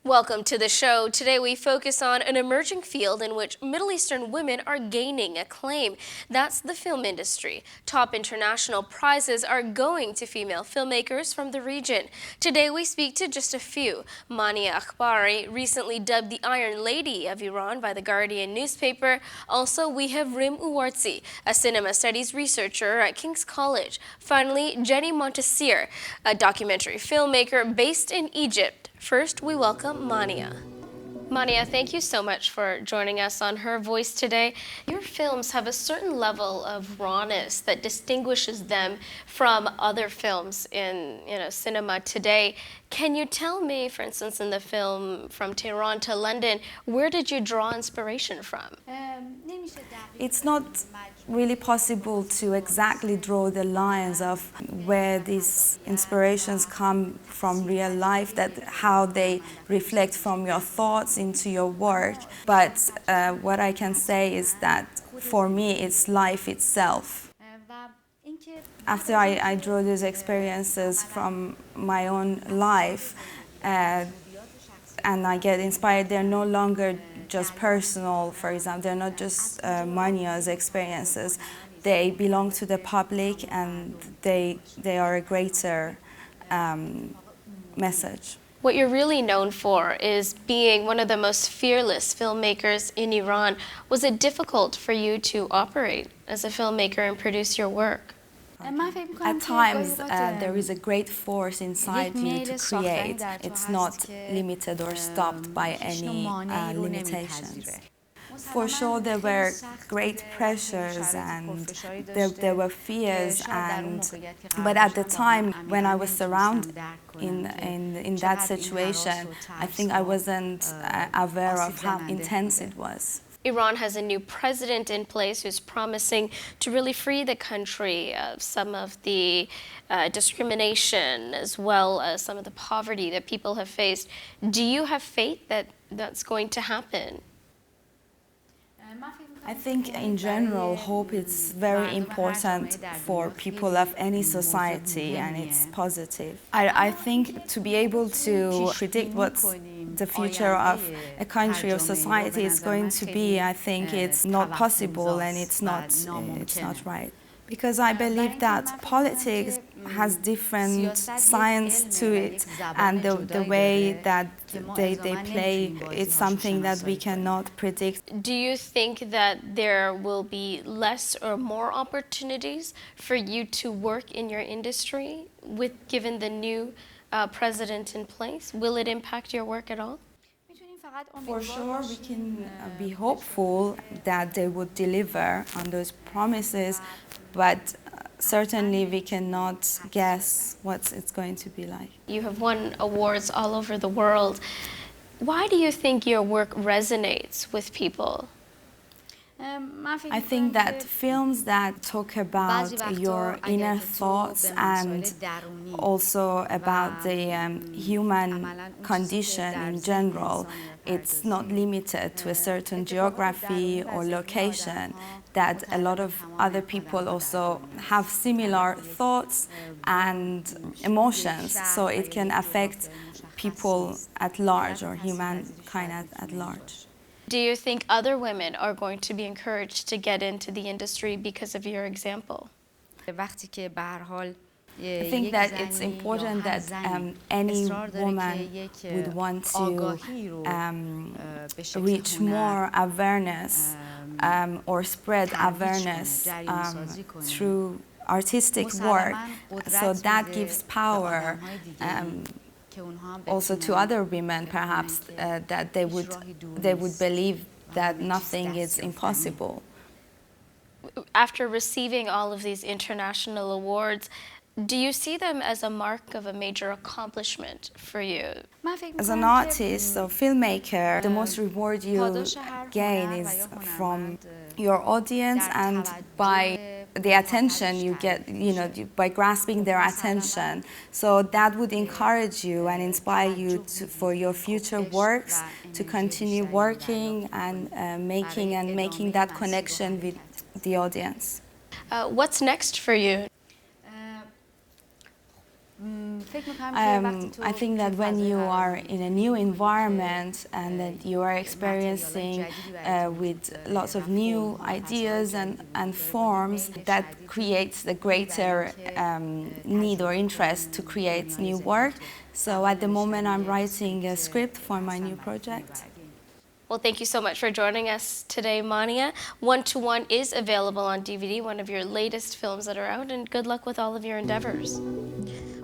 Welcome to the show. Today we focus on an emerging field in which Middle Eastern women are gaining acclaim. That's the film industry. Top international prizes are going to female filmmakers from the region. Today we speak to just a few. Mania Akbari, recently dubbed the Iron Lady of Iran by the Guardian newspaper. Also, we have Rim Uwartsi, a cinema studies researcher at King's College. Finally, Jenny Montasir, a documentary filmmaker based in Egypt. First, we welcome Mania. Mania, thank you so much for joining us on Her Voice today. Your films have a certain level of rawness that distinguishes them from other films in cinema today. Can you tell me, for instance, in the film From Tehran to London, where did you draw inspiration from? It's not really possible to exactly draw the lines of where these inspirations come from real life, that how they reflect from your thoughts into your work. But what I can say is that for me, it's life itself. After I draw those experiences from my own life and I get inspired, they're no longer just personal, for example, they're not just Mania's experiences. They belong to the public and they are a greater message. What you're really known for is being one of the most fearless filmmakers in Iran. Was it difficult for you to operate as a filmmaker and produce your work? At times, there is a great force inside you to create. It's not limited or stopped by any limitations. For sure, there were great pressures and there were fears, but at the time when I was surrounded in that situation, I think I wasn't aware of how intense it was. Iran has a new president in place who's promising to really free the country of some of the discrimination as well as some of the poverty that people have faced. Do you have faith that that's going to happen? I think in general, hope is very important for people of any society, and it's positive. I think to be able to predict what the future of a country or society is going to be, I think it's not possible and it's not right. Because I believe that politics has different science to it, and the way that they play, it's something that we cannot predict. Do you think that there will be less or more opportunities for you to work in your industry given the new president in place? Will it impact your work at all? For sure, we can be hopeful that they would deliver on those promises, but certainly we cannot guess what it's going to be like. You have won awards all over the world. Why do you think your work resonates with people? I think that films that talk about your inner thoughts and also about the human condition in general, it's not limited to a certain geography or location, that a lot of other people also have similar thoughts and emotions, so it can affect people at large or humankind at large. Do you think other women are going to be encouraged to get into the industry because of your example? I think that it's important that any woman would want to reach more awareness or spread awareness through artistic work, so that gives power also to other women, perhaps, that they would believe that nothing is impossible. After receiving all of these international awards, do you see them as a mark of a major accomplishment for you? As an artist or filmmaker, the most reward you gain is from your audience and by the attention you get, by grasping their attention. So that would encourage you and inspire you for your future works, to continue working and making that connection with the audience. What's next for you? I think that when you are in a new environment and that you are experiencing with lots of new ideas and forms, that creates the greater need or interest to create new work. So at the moment I'm writing a script for my new project. Well, thank you so much for joining us today, Mania. 1:1 is available on DVD, one of your latest films that are out, and good luck with all of your endeavors.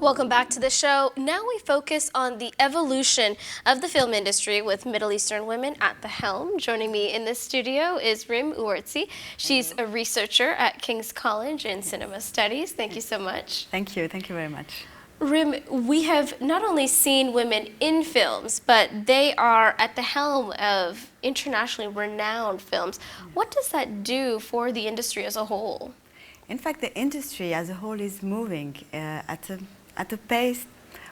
Welcome back to the show. Now we focus on the evolution of the film industry with Middle Eastern women at the helm. Joining me in this studio is Rim Uortzi. She's a researcher at King's College in Cinema Studies. Thank you so much. Thank you very much. Rim, we have not only seen women in films, but they are at the helm of internationally renowned films. What does that do for the industry as a whole? In fact, the industry as a whole is moving at a pace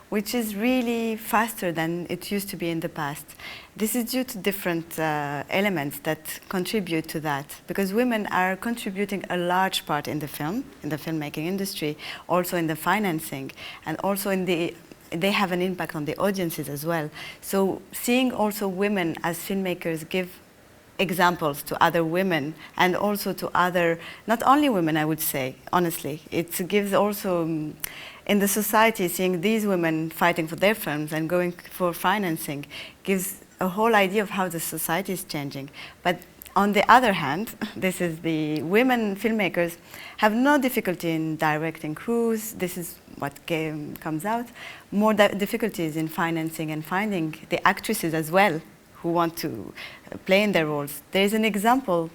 which is really faster than it used to be in the past. This is due to different elements that contribute to that, because women are contributing a large part in the filmmaking industry, also in the financing, and also they have an impact on the audiences as well. So seeing also women as filmmakers give examples to other women and also to other, not only women, I would say, honestly. It gives also, in the society, seeing these women fighting for their films and going for financing gives a whole idea of how the society is changing. But on the other hand, this is the women filmmakers have no difficulty in directing crews. This is what comes out. More difficulties in financing and finding the actresses as well who want to play in their roles. There is an example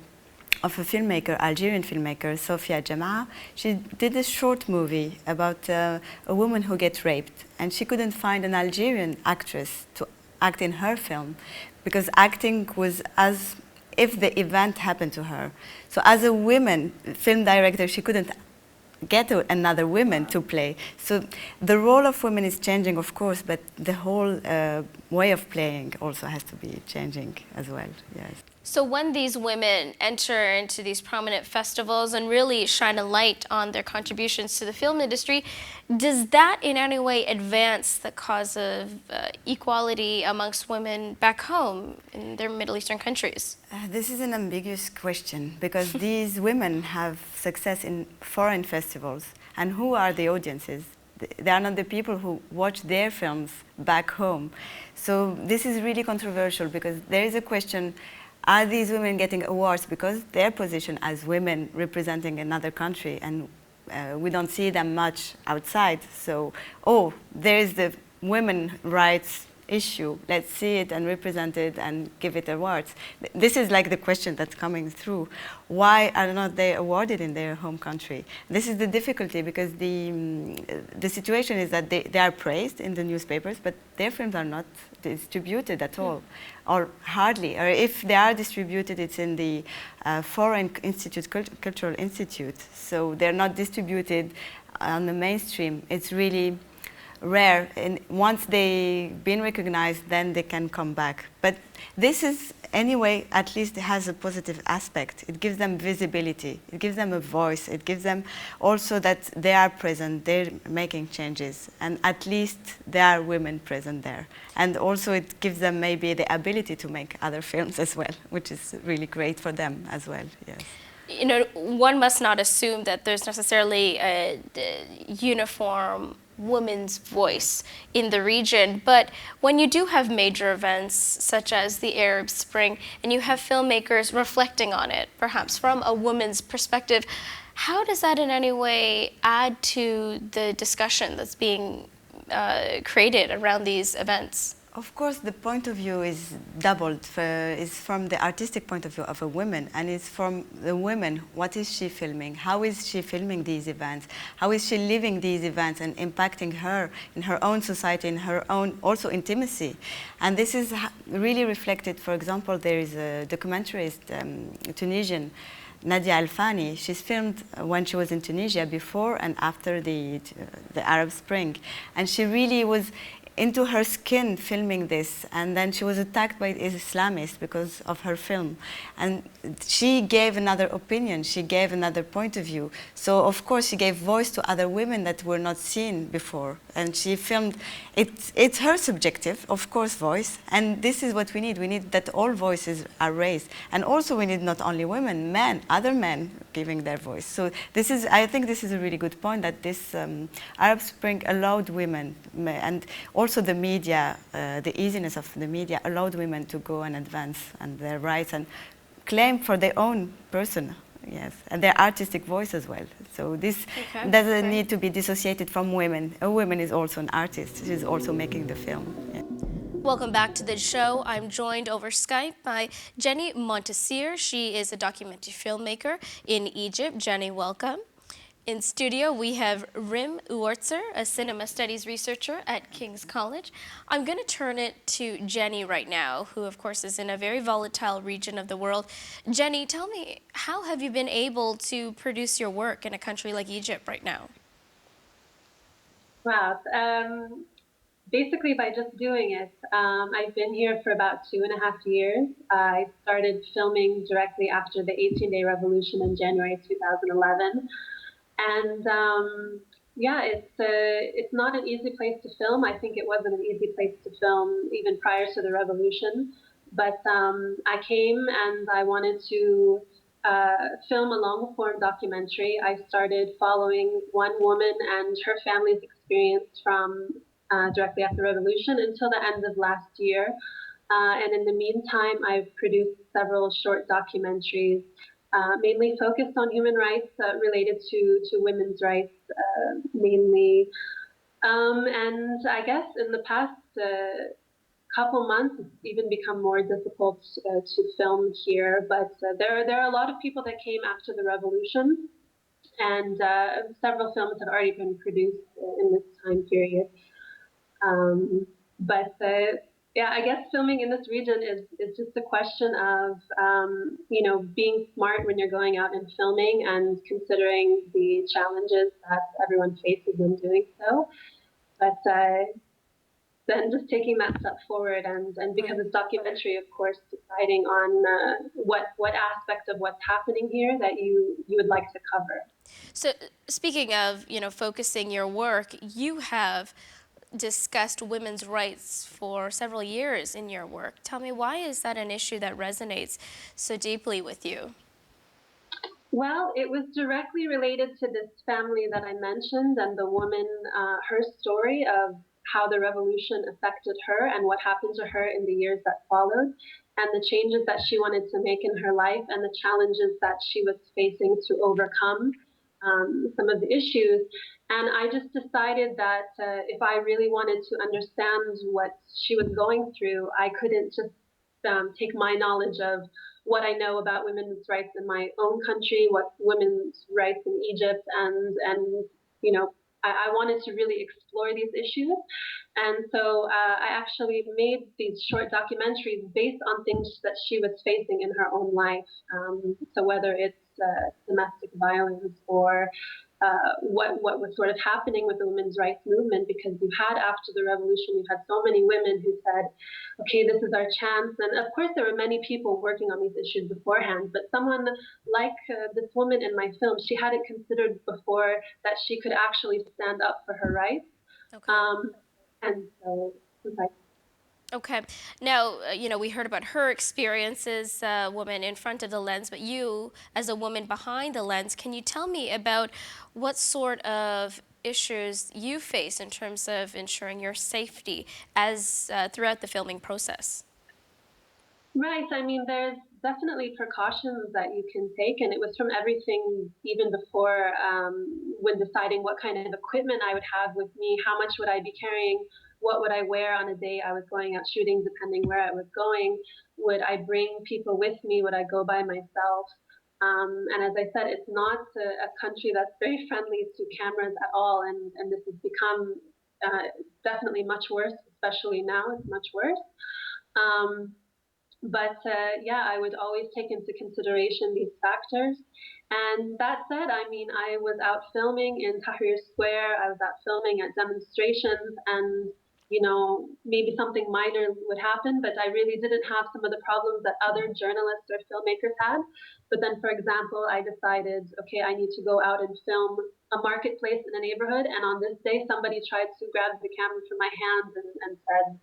of a filmmaker, Algerian filmmaker, Sofia Jamaa. She did a short movie about a woman who gets raped, and she couldn't find an Algerian actress to act in her film because acting was as if the event happened to her. So as a woman film director, she couldn't get another woman to play. So the role of women is changing, of course, but the whole way of playing also has to be changing as well, yes. So when these women enter into these prominent festivals and really shine a light on their contributions to the film industry, does that in any way advance the cause of equality amongst women back home in their Middle Eastern countries? This is an ambiguous question because these women have success in foreign festivals. And who are the audiences? They are not the people who watch their films back home. So this is really controversial because there is a question, are these women getting awards because their position as women representing another country, and we don't see them much outside. So, oh, there is the women rights issue. Let's see it and represent it and give it awards. This is like the question that's coming through. Why are not they awarded in their home country? This is the difficulty because the situation is that they are praised in the newspapers, but their films are not distributed at all, or hardly. Or if they are distributed, it's in the foreign institute, cultural institute. So they're not distributed on the mainstream. It's really rare, and once they've been recognized, then they can come back. But this is, anyway, at least it has a positive aspect. It gives them visibility, it gives them a voice, it gives them also that they are present, they're making changes, and at least there are women present there. And also it gives them maybe the ability to make other films as well, which is really great for them as well, yes. You know, one must not assume that there's necessarily a uniform woman's voice in the region, but when you do have major events such as the Arab Spring and you have filmmakers reflecting on it, perhaps from a woman's perspective, how does that in any way add to the discussion that's being created around these events? Of course, the point of view is doubled. It's from the artistic point of view of a woman, and it's from the woman. What is she filming? How is she filming these events? How is she living these events and impacting her in her own society, in her own also intimacy? And this is really reflected. For example, there is a documentarist, Tunisian, Nadia Alfani. She's filmed when she was in Tunisia before and after the Arab Spring, and she really was into her skin filming this, and then she was attacked by Islamists because of her film, and she gave another opinion, she gave another point of view. So of course she gave voice to other women that were not seen before, and she filmed. It's her subjective, of course, voice, and this is what we need that all voices are raised, and also we need not only women, men, other men giving their voice. So this is, I think this is a really good point, that this Arab Spring allowed women, and also the media, the easiness of the media allowed women to go and advance and their rights and claim for their own person, yes, and their artistic voice as well. So this doesn't need to be dissociated from women. A woman is also an artist. She's also making the film. Yeah. Welcome back to the show. I'm joined over Skype by Jenny Montasir. She is a documentary filmmaker in Egypt. Jenny, welcome. In studio, we have Rim Uortzer, a cinema studies researcher at King's College. I'm going to turn it to Jenny right now, who of course is in a very volatile region of the world. Jenny, tell me, how have you been able to produce your work in a country like Egypt right now? Wow. Basically by just doing it. I've been here for about 2.5 years. I started filming directly after the 18-day revolution in January 2011. And yeah, it's not an easy place to film. I think it wasn't an easy place to film even prior to the revolution. But I came and I wanted to film a long-form documentary. I started following one woman and her family's experience from directly after the revolution until the end of last year. And in the meantime, I've produced several short documentaries, mainly focused on human rights related to women's rights, mainly. And I guess in the past couple months, it's even become more difficult to film here. But there are a lot of people that came after the revolution, and several films have already been produced in this time period. But yeah, I guess filming in this region is just a question of being smart when you're going out and filming and considering the challenges that everyone faces in doing so. But then just taking that step forward, and because it's documentary, of course, deciding on what aspect of what's happening here that you would like to cover. So speaking of, focusing your work, you have discussed women's rights for several years in your work. Tell me, why is that an issue that resonates so deeply with you? Well, it was directly related to this family that I mentioned and the woman, her story of how the revolution affected her and what happened to her in the years that followed, and the changes that she wanted to make in her life and the challenges that she was facing to overcome some of the issues. And I just decided that if I really wanted to understand what she was going through, I couldn't just take my knowledge of what I know about women's rights in my own country, what women's rights in Egypt, and I wanted to really explore these issues. And so I actually made these short documentaries based on things that she was facing in her own life. So whether it's domestic violence or what was sort of happening with the women's rights movement, because you had, after the revolution, you had so many women who said, okay, this is our chance. And of course, there were many people working on these issues beforehand, but someone like this woman in my film, she hadn't considered before that she could actually stand up for her rights. Okay. And so, okay. Okay. Now, we heard about her experience as a woman in front of the lens, but you, as a woman behind the lens, can you tell me about what sort of issues you face in terms of ensuring your safety as throughout the filming process? Right. I mean, there's definitely precautions that you can take, and it was from everything even before when deciding what kind of equipment I would have with me, how much would I be carrying, what would I wear on a day I was going out shooting, depending where I was going. Would I bring people with me? Would I go by myself? And as I said, it's not a country that's very friendly to cameras at all, and this has become definitely much worse, especially now. It's much worse. Um, but yeah, I would always take into consideration these factors. And that said, I mean, I was out filming in Tahrir Square. I was out filming at demonstrations, and maybe something minor would happen, but I really didn't have some of the problems that other journalists or filmmakers had. But then, for example, I decided, okay, I need to go out and film a marketplace in a neighborhood. And on this day, somebody tried to grab the camera from my hands and said,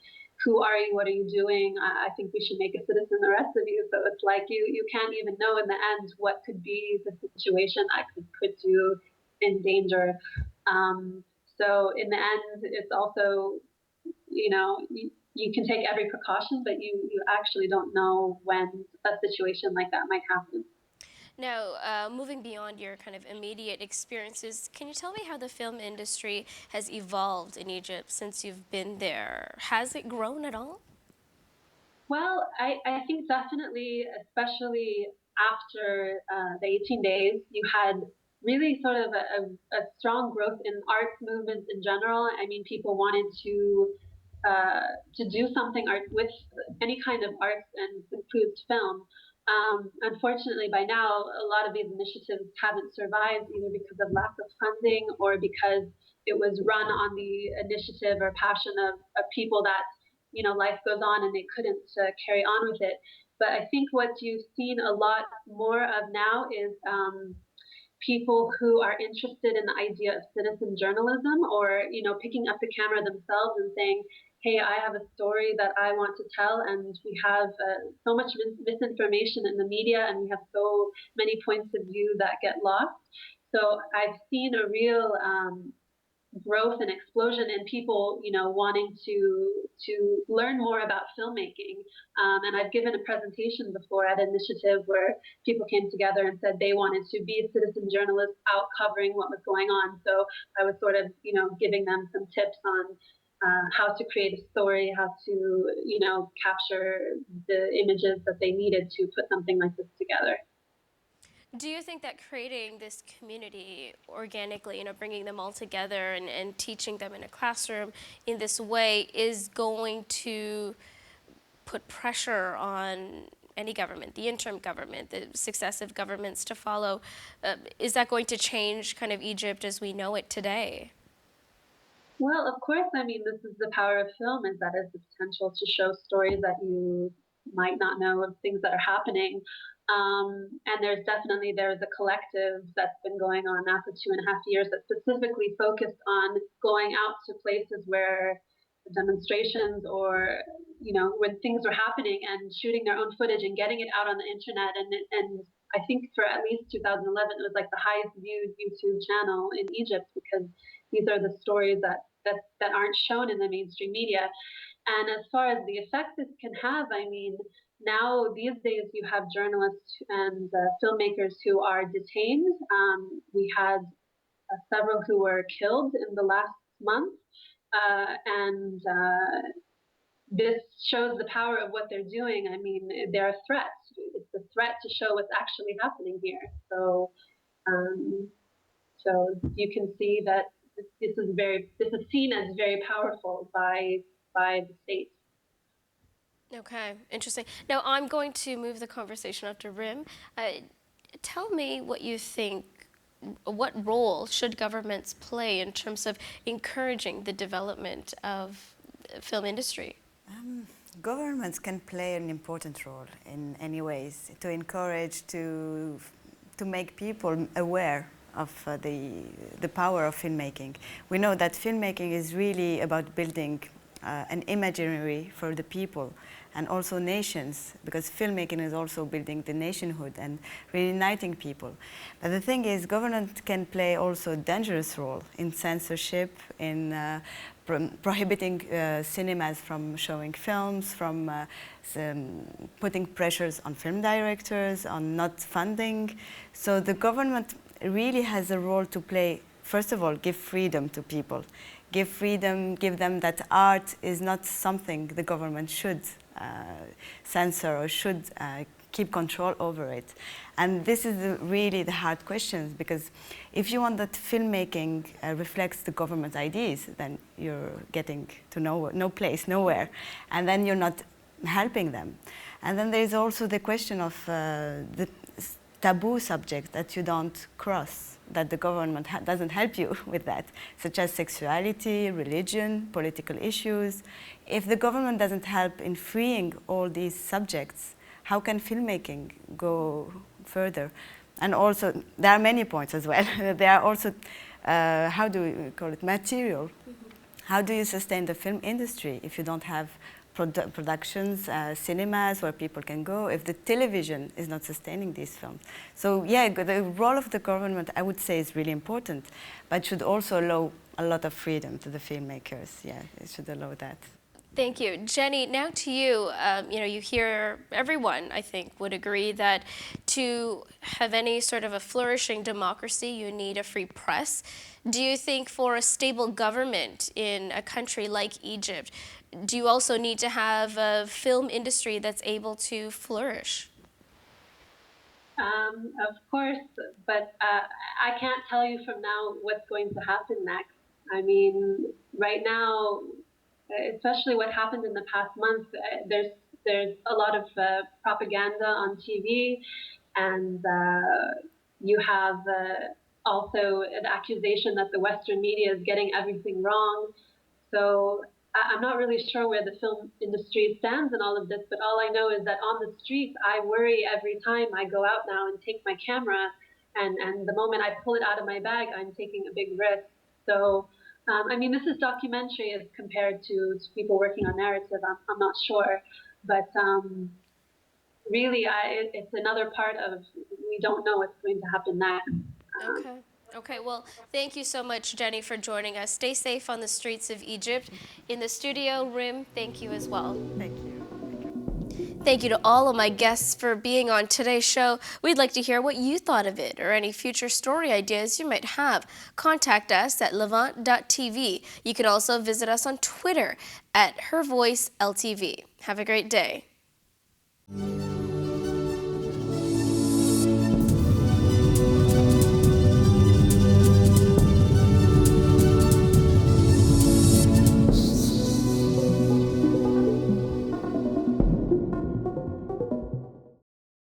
who are you? What are you doing? I think we should make a citizen arrest of you. So it's like you can't even know in the end what could be the situation I could put you in danger. So in the end, it's also, you can take every precaution, but you actually don't know when a situation like that might happen. Now, moving beyond your kind of immediate experiences, can you tell me how the film industry has evolved in Egypt since you've been there? Has it grown at all? Well, I think definitely, especially after the 18 days, you had really sort of a strong growth in arts movements in general. I mean, people wanted to do something art with any kind of arts and includes film. Unfortunately, by now, a lot of these initiatives haven't survived either because of lack of funding or because it was run on the initiative or passion of people that life goes on and they couldn't carry on with it. But I think what you've seen a lot more of now is people who are interested in the idea of citizen journalism, or picking up the camera themselves and saying, hey, I have a story that I want to tell, and we have so much misinformation in the media, and we have so many points of view that get lost. So I've seen a real growth and explosion in people, wanting to learn more about filmmaking. And I've given a presentation before at an initiative where people came together and said they wanted to be a citizen journalist out covering what was going on. So I was sort of, giving them some tips on how to create a story, how to, capture the images that they needed to put something like this together. Do you think that creating this community organically, bringing them all together and teaching them in a classroom in this way is going to put pressure on any government, the interim government, the successive governments to follow? Is that going to change kind of Egypt as we know it today? Well, of course, I mean, this is the power of film, is that it's the potential to show stories that you might not know of, things that are happening. And there's a collective that's been going on now for 2.5 years that specifically focused on going out to places where demonstrations or when things were happening and shooting their own footage and getting it out on the internet. And I think for at least 2011, it was like the highest viewed YouTube channel in Egypt, because these are the stories that aren't shown in the mainstream media. And as far as the effect this can have, I mean, now these days you have journalists and filmmakers who are detained. We had several who were killed in the last month. And This shows the power of what they're doing. I mean, they're a threat. It's a threat to show what's actually happening here. Um, so you can see that this is seen as very powerful by the state. Okay, interesting. Now I'm going to move the conversation up to Rim. Tell me what you think. What role should governments play in terms of encouraging the development of film industry? Governments can play an important role in any ways to encourage, to make people aware of the power of filmmaking. We know that filmmaking is really about building an imaginary for the people and also nations, because filmmaking is also building the nationhood and reuniting people. But the thing is, government can play also a dangerous role in censorship, in prohibiting cinemas from showing films, from putting pressures on film directors, on not funding. So the government really has a role to play. First of all, give freedom to people. Give freedom, give them that art is not something the government should censor or should keep control over it. And this is really the hard questions, because if you want that filmmaking reflects the government's ideas, then you're getting to no place, nowhere, and then you're not helping them. And then there's also the question of taboo subjects that you don't cross, that the government doesn't help you with that, such as sexuality, religion, political issues. If the government doesn't help in freeing all these subjects, how can filmmaking go further? And also, there are many points as well. There are also, how do we call it, material. How do you sustain the film industry if you don't have productions, cinemas where people can go, if the television is not sustaining these films? So yeah, the role of the government, I would say, is really important, but should also allow a lot of freedom to the filmmakers. Yeah, it should allow that. Thank you. Jenny, now to you. You hear everyone, I think, would agree that to have any sort of a flourishing democracy, you need a free press. Do you think for a stable government in a country like Egypt, do you also need to have a film industry that's able to flourish? Of course, but I can't tell you from now what's going to happen next. I mean, right now, especially what happened in the past month, there's a lot of propaganda on TV, and you have also an accusation that the Western media is getting everything wrong. So I'm not really sure where the film industry stands in all of this, but all I know is that on the streets, I worry every time I go out now and take my camera, and the moment I pull it out of my bag, I'm taking a big risk. So, I mean, this is documentary as compared to people working on narrative. I'm not sure, but really, it's another part of we don't know what's going to happen next. Okay. Okay, well, thank you so much, Jenny, for joining us. Stay safe on the streets of Egypt. In the studio, Rim, thank you as well. Thank you. Thank you to all of my guests for being on today's show. We'd like to hear what you thought of it or any future story ideas you might have. Contact us at levant.tv. You can also visit us on Twitter at HerVoiceLTV. Have a great day.